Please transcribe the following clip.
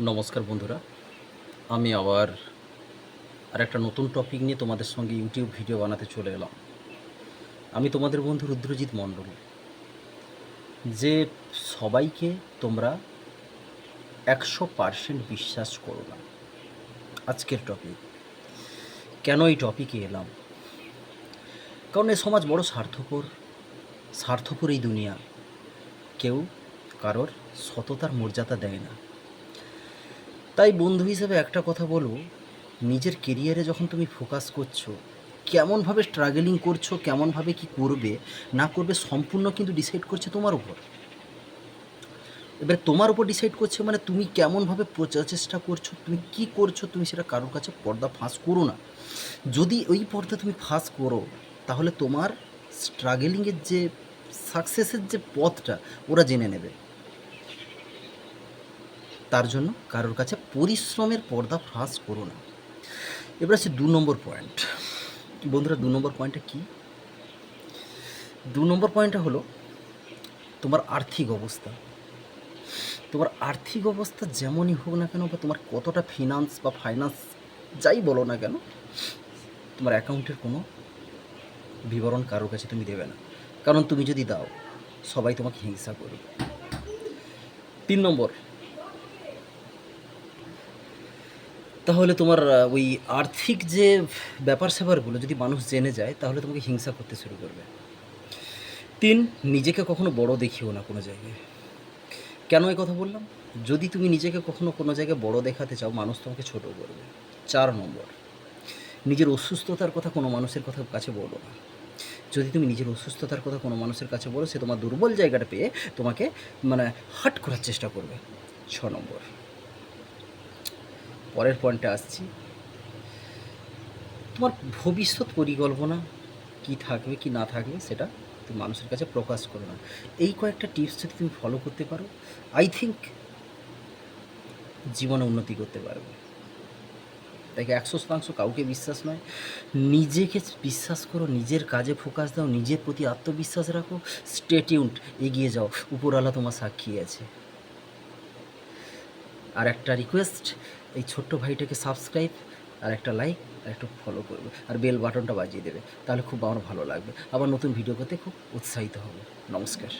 নমস্কার বন্ধুরা, আমি আবার আরেকটা নতুন টপিক নিয়ে তোমাদের সঙ্গে ইউটিউব ভিডিও বানাতে চলে এলাম। আমি তোমাদের বন্ধু রুদ্রজিৎ মণ্ডল। যে সবাইকে তোমরা 100% বিশ্বাস করো না। আজকের টপিক, কেন এই টপিকে এলাম? কারণ এই সমাজ বড় স্বার্থপর এই দুনিয়া। কেউ কারোর সততার মর্যাদা দেয় না। তাই বন্ধু হিসেবে একটা কথা বলবো, নিজের কেরিয়ারে যখন তুমি ফোকাস করছো, কেমনভাবে স্ট্রাগলিং করছো, কেমনভাবে কি করবে না করবে সম্পূর্ণ কিন্তু ডিসাইড করছে তোমার উপর। এবার তোমার উপর ডিসাইড করছে মানে তুমি কেমনভাবে প্রচেষ্টা করছো, তুমি কি করছো, তুমি সেটা কারোর কাছে পর্দা ফাঁস করো না। যদি ওই পর্দা তুমি ফাঁস করো, তাহলে তোমার স্ট্রাগলিংয়ের যে সাকসেসের যে পথটা ওরা জেনে নেবে। তার জন্য কারোর কাছে পরিশ্রমের পর্দা ফাঁস করো না। এবার আছে 2 নম্বর পয়েন্ট। বন্ধুরা, 2 নম্বর পয়েন্টটা কী? 2 নম্বর পয়েন্টটা হলো তোমার আর্থিক অবস্থা। তোমার আর্থিক অবস্থা যেমনই হোক না কেন, বা তোমার কতটা ফাইন্যান্স যাই বলো না কেন, তোমার অ্যাকাউন্টের কোনো বিবরণ কারোর কাছে তুমি দেবে না। কারণ তুমি যদি দাও, সবাই তোমাকে হিংসা করবে। 3 নম্বর, তাহলে তোমার ওই আর্থিক যে ব্যাপার স্যাপারগুলো যদি মানুষ জেনে যায়, তাহলে তোমাকে হিংসা করতে শুরু করবে। 3, নিজেকে কখনো বড় দেখিও না কোনো জায়গায়। কেন এই কথা বললাম? যদি তুমি নিজেকে কখনো কোনো জায়গায় বড় দেখাতে চাও, মানুষ তোমাকে ছোট করবে। 4 নম্বর, নিজের অসুস্থতার কথা কোনো মানুষের কাছে বলো না। যদি তুমি নিজের অসুস্থতার কথা কোনো মানুষের কাছে বলো, সে তোমার দুর্বল জায়গাটা পেয়ে তোমাকে হার্ট করার চেষ্টা করবে। 6 নম্বর, পরের পয়েন্টে আসছি। তোমার ভবিষ্যৎ পরিকল্পনা কি থাকবে কি না থাকবে, সেটা তুমি মানুষের কাছে প্রকাশ করো না। এই কয়েকটা টিপস যদি তুমি ফলো করতে পারো, আই থিঙ্ক জীবনে উন্নতি করতে পারবে। তাকে 100% কাউকে বিশ্বাস নয়, নিজেকে বিশ্বাস করো, নিজের কাজে ফোকাস দাও, নিজের প্রতি আত্মবিশ্বাস রাখো, স্টে টিউনড, এগিয়ে যাও, উপরওয়ালা তোমার সাক্ষী আছে। আর একটা রিকোয়েস্ট, এই ছোট্ট ভাইটাকে সাবস্ক্রাইব আর একটা লাইক আর একটু ফলো করবে, আর বেল বাটনটা বাজিয়ে দেবে, তাহলে খুব আমার ভালো লাগবে। আবার নতুন ভিডিও করতে খুব উৎসাহিত হবে। নমস্কার।